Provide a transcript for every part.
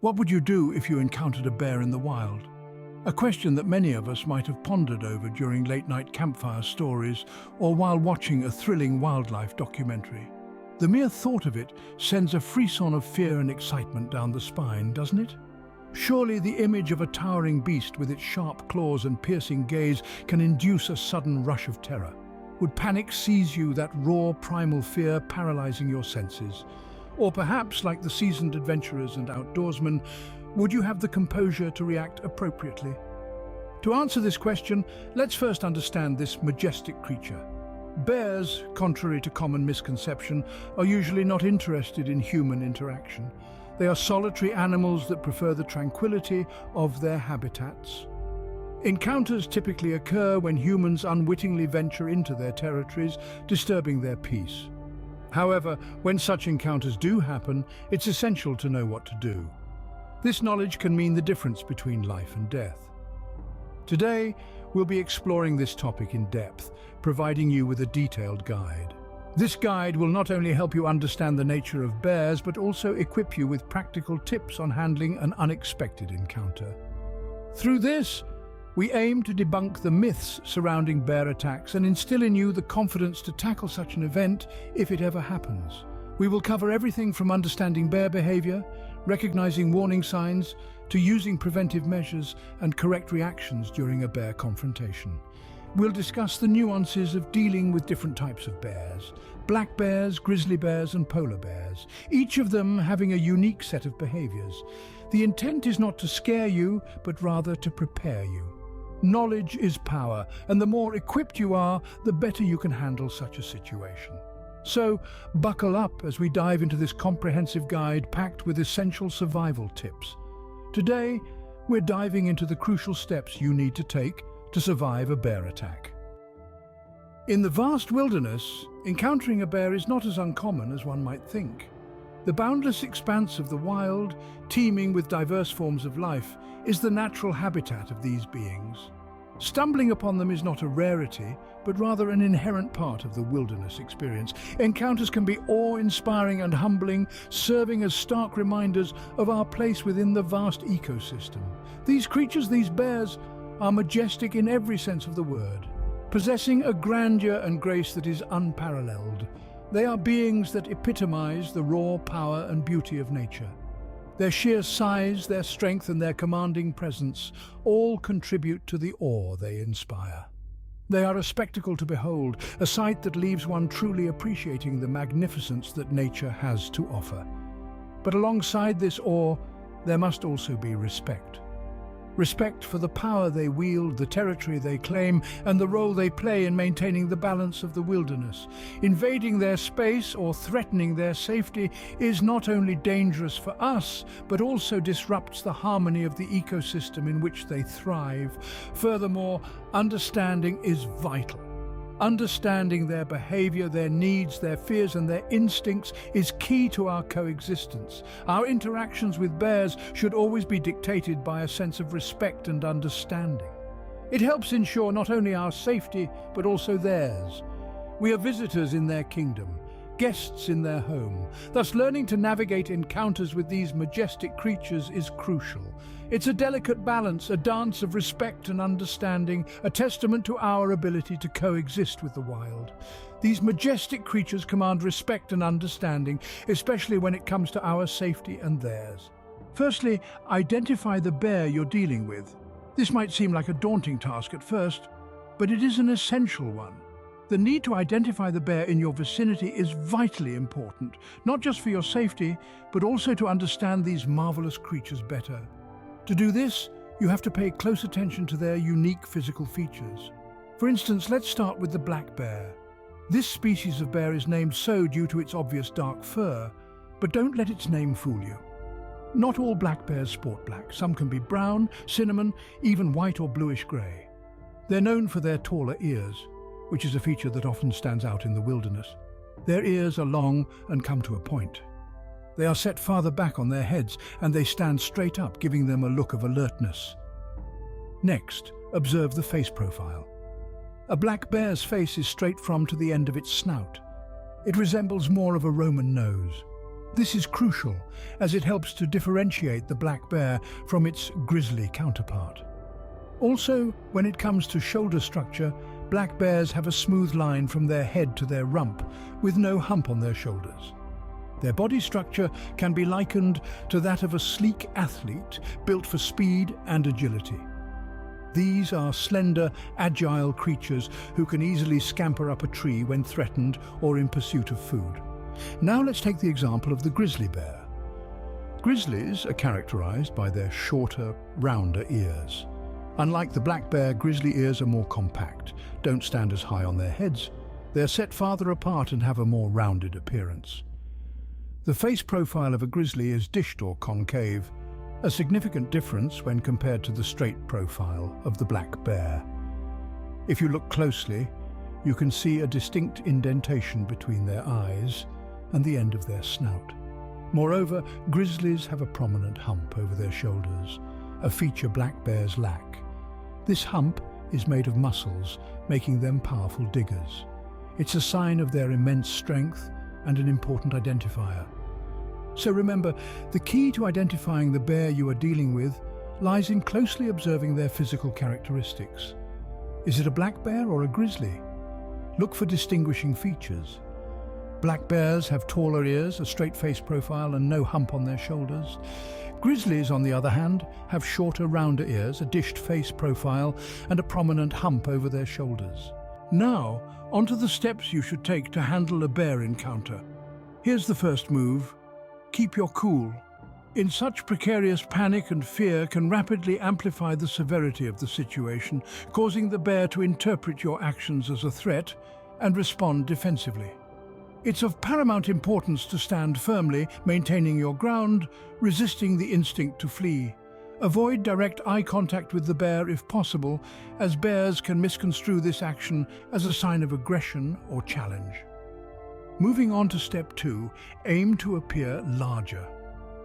What would you do if you encountered a bear in the wild? A question that many of us might have pondered over during late-night campfire stories or while watching a thrilling wildlife documentary. The mere thought of it sends a frisson of fear and excitement down the spine, doesn't it? Surely the image of a towering beast with its sharp claws and piercing gaze can induce a sudden rush of terror. Would panic seize you, that raw, primal fear paralyzing your senses? Or perhaps, like the seasoned adventurers and outdoorsmen, would you have the composure to react appropriately? To answer this question, let's first understand this majestic creature. Bears, contrary to common misconception, are usually not interested in human interaction. They are solitary animals that prefer the tranquility of their habitats. Encounters typically occur when humans unwittingly venture into their territories, disturbing their peace. However, when such encounters do happen, it's essential to know what to do. This knowledge can mean the difference between life and death. Today, we'll be exploring this topic in depth, providing you with a detailed guide. This guide will not only help you understand the nature of bears, but also equip you with practical tips on handling an unexpected encounter. Through this, we aim to debunk the myths surrounding bear attacks and instill in you the confidence to tackle such an event if it ever happens. We will cover everything from understanding bear behavior, recognizing warning signs, to using preventive measures and correct reactions during a bear confrontation. We'll discuss the nuances of dealing with different types of bears: black bears, grizzly bears, and polar bears, each of them having a unique set of behaviors. The intent is not to scare you, but rather to prepare you. Knowledge is power, and the more equipped you are, the better you can handle such a situation. So, buckle up as we dive into this comprehensive guide packed with essential survival tips. Today, we're diving into the crucial steps you need to take to survive a bear attack. In the vast wilderness, encountering a bear is not as uncommon as one might think. The boundless expanse of the wild, teeming with diverse forms of life, is the natural habitat of these beings. Stumbling upon them is not a rarity, but rather an inherent part of the wilderness experience. Encounters can be awe-inspiring and humbling, serving as stark reminders of our place within the vast ecosystem. These creatures, these bears, are majestic in every sense of the word, possessing a grandeur and grace that is unparalleled. They are beings that epitomize the raw power and beauty of nature. Their sheer size, their strength, and their commanding presence all contribute to the awe they inspire. They are a spectacle to behold, a sight that leaves one truly appreciating the magnificence that nature has to offer. But alongside this awe, there must also be respect. Respect for the power they wield, the territory they claim, and the role they play in maintaining the balance of the wilderness. Invading their space or threatening their safety is not only dangerous for us, but also disrupts the harmony of the ecosystem in which they thrive. Furthermore, understanding is vital. Understanding their behavior, their needs, their fears, and their instincts is key to our coexistence. Our interactions with bears should always be dictated by a sense of respect and understanding. It helps ensure not only our safety, but also theirs. We are visitors in their kingdom, guests in their home. Thus, learning to navigate encounters with these majestic creatures is crucial. It's a delicate balance, a dance of respect and understanding, a testament to our ability to coexist with the wild. These majestic creatures command respect and understanding, especially when it comes to our safety and theirs. Firstly, identify the bear you're dealing with. This might seem like a daunting task at first, but it is an essential one. The need to identify the bear in your vicinity is vitally important, not just for your safety, but also to understand these marvelous creatures better. To do this, you have to pay close attention to their unique physical features. For instance, let's start with the black bear. This species of bear is named so due to its obvious dark fur, but don't let its name fool you. Not all black bears sport black. Some can be brown, cinnamon, even white or bluish-grey. They're known for their taller ears, which is a feature that often stands out in the wilderness. Their ears are long and come to a point. They are set farther back on their heads, and they stand straight up, giving them a look of alertness. Next, observe the face profile. A black bear's face is straight from to the end of its snout. It resembles more of a Roman nose. This is crucial as it helps to differentiate the black bear from its grizzly counterpart. Also, when it comes to shoulder structure, black bears have a smooth line from their head to their rump, with no hump on their shoulders. Their body structure can be likened to that of a sleek athlete built for speed and agility. These are slender, agile creatures who can easily scamper up a tree when threatened or in pursuit of food. Now let's take the example of the grizzly bear. Grizzlies are characterized by their shorter, rounder ears. Unlike the black bear, grizzly ears are more compact, don't stand as high on their heads. They're set farther apart and have a more rounded appearance. The face profile of a grizzly is dished or concave, a significant difference when compared to the straight profile of the black bear. If you look closely, you can see a distinct indentation between their eyes and the end of their snout. Moreover, grizzlies have a prominent hump over their shoulders, a feature black bears lack. This hump is made of muscles, making them powerful diggers. It's a sign of their immense strength and an important identifier. So remember, the key to identifying the bear you are dealing with lies in closely observing their physical characteristics. Is it a black bear or a grizzly? Look for distinguishing features. Black bears have taller ears, a straight face profile, and no hump on their shoulders. Grizzlies, on the other hand, have shorter, rounder ears, a dished face profile, and a prominent hump over their shoulders. Now, onto the steps you should take to handle a bear encounter. Here's the first move. Keep your cool. In such precarious panic and fear can rapidly amplify the severity of the situation, causing the bear to interpret your actions as a threat and respond defensively. It's of paramount importance to stand firmly, maintaining your ground, resisting the instinct to flee. Avoid direct eye contact with the bear if possible, as bears can misconstrue this action as a sign of aggression or challenge. Moving on to step 2, aim to appear larger.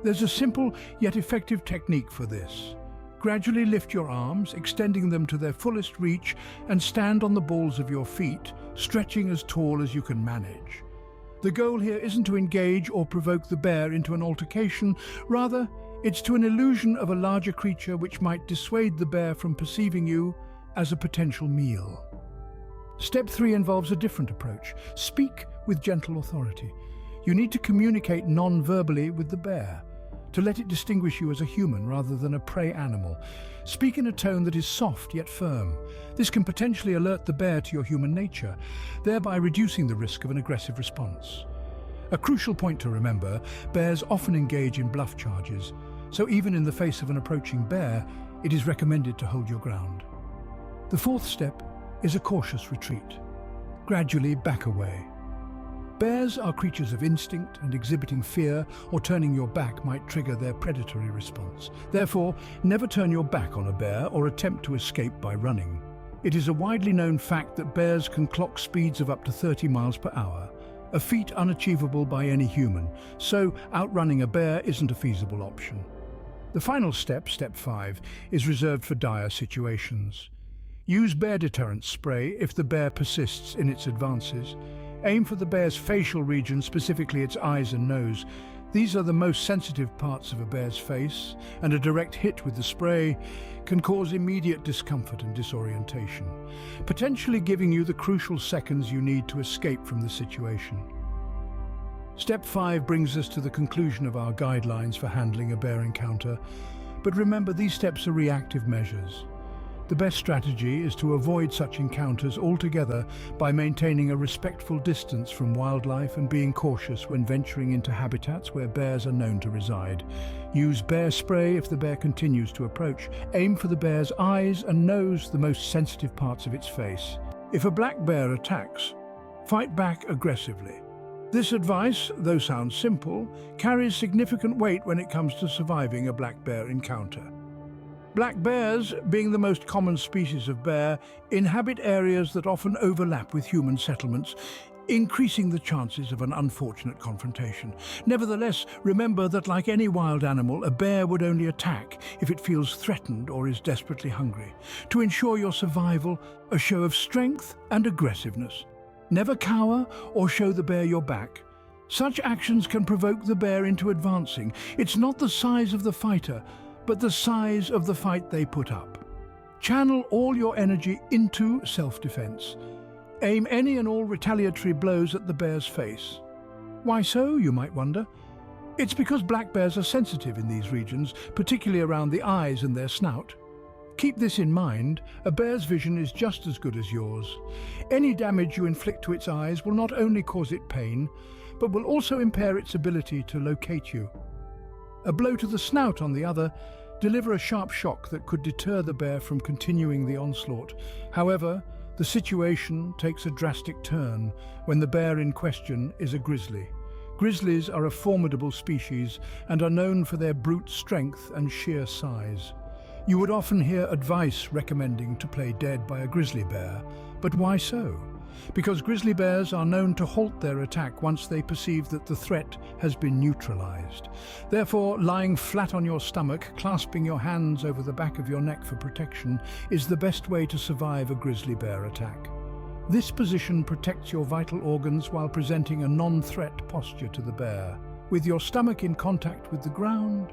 There's a simple yet effective technique for this. Gradually lift your arms, extending them to their fullest reach, and stand on the balls of your feet, stretching as tall as you can manage. The goal here isn't to engage or provoke the bear into an altercation, rather, it's to an illusion of a larger creature which might dissuade the bear from perceiving you as a potential meal. Step 3 involves a different approach. Speak with gentle authority. You need to communicate non-verbally with the bear, to let it distinguish you as a human rather than a prey animal. Speak in a tone that is soft yet firm. This can potentially alert the bear to your human nature, thereby reducing the risk of an aggressive response. A crucial point to remember, bears often engage in bluff charges, so even in the face of an approaching bear, it is recommended to hold your ground. The fourth step is a cautious retreat. Gradually back away. Bears are creatures of instinct, and exhibiting fear or turning your back might trigger their predatory response. Therefore, never turn your back on a bear or attempt to escape by running. It is a widely known fact that bears can clock speeds of up to 30 miles per hour, a feat unachievable by any human, so outrunning a bear isn't a feasible option. The final step, step 5, is reserved for dire situations. Use bear deterrent spray if the bear persists in its advances. Aim for the bear's facial region, specifically its eyes and nose. These are the most sensitive parts of a bear's face, and a direct hit with the spray can cause immediate discomfort and disorientation, potentially giving you the crucial seconds you need to escape from the situation. Step 5 brings us to the conclusion of our guidelines for handling a bear encounter, but remember, these steps are reactive measures. The best strategy is to avoid such encounters altogether by maintaining a respectful distance from wildlife and being cautious when venturing into habitats where bears are known to reside. Use bear spray if the bear continues to approach. Aim for the bear's eyes and nose, the most sensitive parts of its face. If a black bear attacks, fight back aggressively. This advice, though sounds simple, carries significant weight when it comes to surviving a black bear encounter. Black bears, being the most common species of bear, inhabit areas that often overlap with human settlements, increasing the chances of an unfortunate confrontation. Nevertheless, remember that like any wild animal, a bear would only attack if it feels threatened or is desperately hungry. To ensure your survival, a show of strength and aggressiveness. Never cower or show the bear your back. Such actions can provoke the bear into advancing. It's not the size of the fighter, but the size of the fight they put up. Channel all your energy into self-defense. Aim any and all retaliatory blows at the bear's face. Why so, you might wonder? It's because black bears are sensitive in these regions, particularly around the eyes and their snout. Keep this in mind, a bear's vision is just as good as yours. Any damage you inflict to its eyes will not only cause it pain, but will also impair its ability to locate you. A blow to the snout, on the other, deliver a sharp shock that could deter the bear from continuing the onslaught. However, the situation takes a drastic turn when the bear in question is a grizzly. Grizzlies are a formidable species and are known for their brute strength and sheer size. You would often hear advice recommending to play dead by a grizzly bear, but why so? Because grizzly bears are known to halt their attack once they perceive that the threat has been neutralized. Therefore, lying flat on your stomach, clasping your hands over the back of your neck for protection, is the best way to survive a grizzly bear attack. This position protects your vital organs while presenting a non-threat posture to the bear. With your stomach in contact with the ground,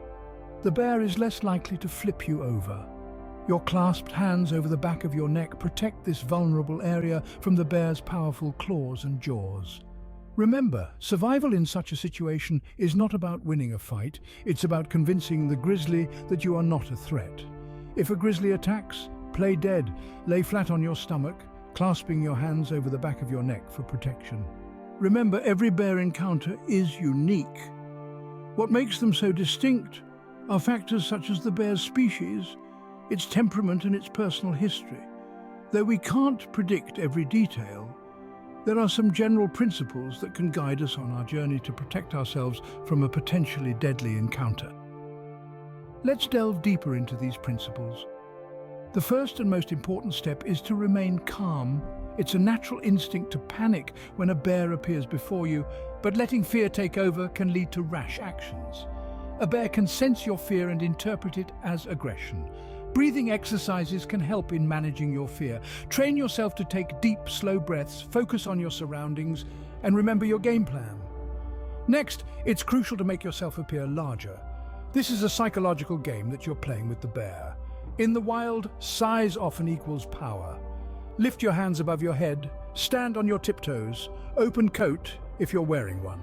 the bear is less likely to flip you over. Your clasped hands over the back of your neck protect this vulnerable area from the bear's powerful claws and jaws. Remember, survival in such a situation is not about winning a fight, it's about convincing the grizzly that you are not a threat. If a grizzly attacks, play dead, lay flat on your stomach, clasping your hands over the back of your neck for protection. Remember, every bear encounter is unique. What makes them so distinct are factors such as the bear's species, its temperament and its personal history. Though we can't predict every detail, there are some general principles that can guide us on our journey to protect ourselves from a potentially deadly encounter. Let's delve deeper into these principles. The first and most important step is to remain calm. It's a natural instinct to panic when a bear appears before you, but letting fear take over can lead to rash actions. A bear can sense your fear and interpret it as aggression. Breathing exercises can help in managing your fear. Train yourself to take deep, slow breaths, focus on your surroundings, and remember your game plan. Next, it's crucial to make yourself appear larger. This is a psychological game that you're playing with the bear. In the wild, size often equals power. Lift your hands above your head, stand on your tiptoes, open coat if you're wearing one.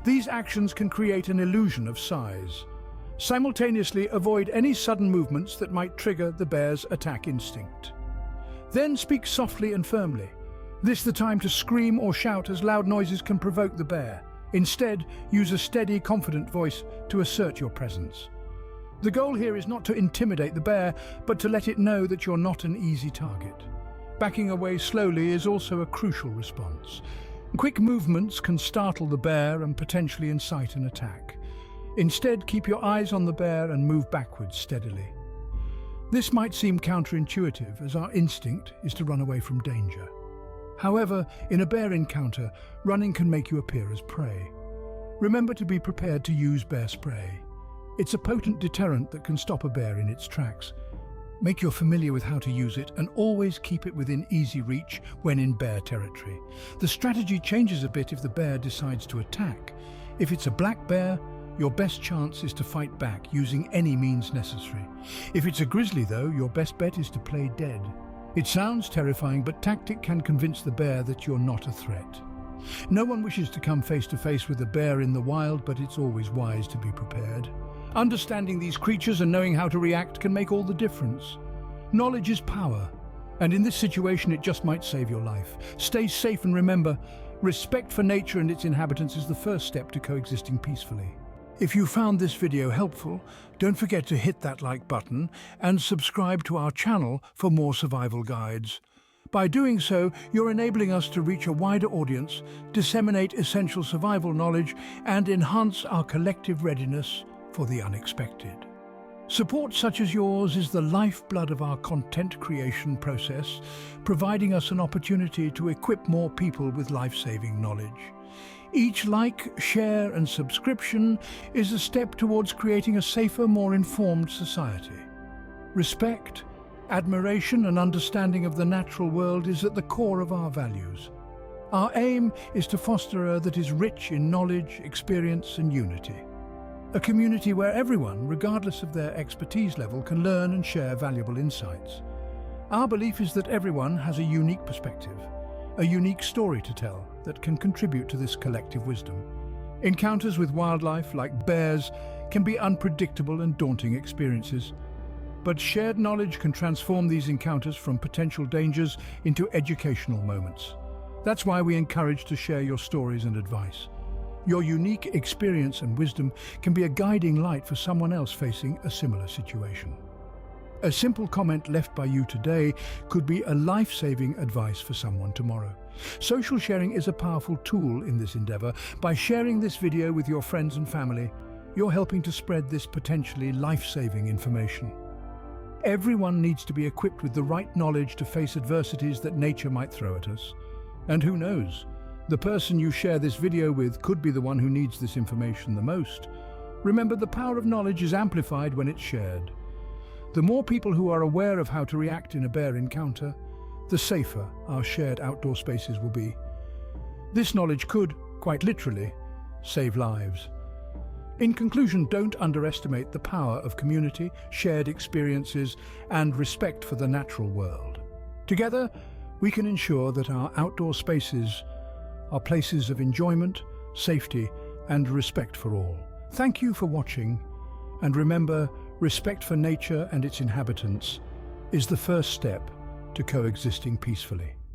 These actions can create an illusion of size. Simultaneously, avoid any sudden movements that might trigger the bear's attack instinct. Then speak softly and firmly. This is the time to scream or shout, as loud noises can provoke the bear. Instead, use a steady, confident voice to assert your presence. The goal here is not to intimidate the bear, but to let it know that you're not an easy target. Backing away slowly is also a crucial response. Quick movements can startle the bear and potentially incite an attack. Instead, keep your eyes on the bear and move backwards steadily. This might seem counterintuitive, as our instinct is to run away from danger. However, in a bear encounter, running can make you appear as prey. Remember to be prepared to use bear spray. It's a potent deterrent that can stop a bear in its tracks. Make you familiar with how to use it and always keep it within easy reach when in bear territory. The strategy changes a bit if the bear decides to attack. If it's a black bear, your best chance is to fight back using any means necessary. If it's a grizzly though, your best bet is to play dead. It sounds terrifying, but tactic can convince the bear that you're not a threat. No one wishes to come face to face with a bear in the wild, but it's always wise to be prepared. Understanding these creatures and knowing how to react can make all the difference. Knowledge is power, and in this situation it just might save your life. Stay safe and remember, respect for nature and its inhabitants is the first step to coexisting peacefully. If you found this video helpful, don't forget to hit that like button and subscribe to our channel for more survival guides. By doing so, you're enabling us to reach a wider audience, disseminate essential survival knowledge, and enhance our collective readiness for the unexpected. Support such as yours is the lifeblood of our content creation process, providing us an opportunity to equip more people with life-saving knowledge. Each like, share, and subscription is a step towards creating a safer, more informed society. Respect, admiration, and understanding of the natural world is at the core of our values. Our aim is to foster a that is rich in knowledge, experience and unity. A community where everyone, regardless of their expertise level, can learn and share valuable insights. Our belief is that everyone has a unique perspective, a unique story to tell that can contribute to this collective wisdom. Encounters with wildlife, like bears, can be unpredictable and daunting experiences. But shared knowledge can transform these encounters from potential dangers into educational moments. That's why we encourage to share your stories and advice. Your unique experience and wisdom can be a guiding light for someone else facing a similar situation. A simple comment left by you today could be a life-saving advice for someone tomorrow. Social sharing is a powerful tool in this endeavor. By sharing this video with your friends and family, you're helping to spread this potentially life-saving information. Everyone needs to be equipped with the right knowledge to face adversities that nature might throw at us. And who knows, the person you share this video with could be the one who needs this information the most. Remember, the power of knowledge is amplified when it's shared. The more people who are aware of how to react in a bear encounter, the safer our shared outdoor spaces will be. This knowledge could, quite literally, save lives. In conclusion, don't underestimate the power of community, shared experiences, and respect for the natural world. Together, we can ensure that our outdoor spaces are places of enjoyment, safety, and respect for all. Thank you for watching, and remember, respect for nature and its inhabitants is the first step to coexisting peacefully.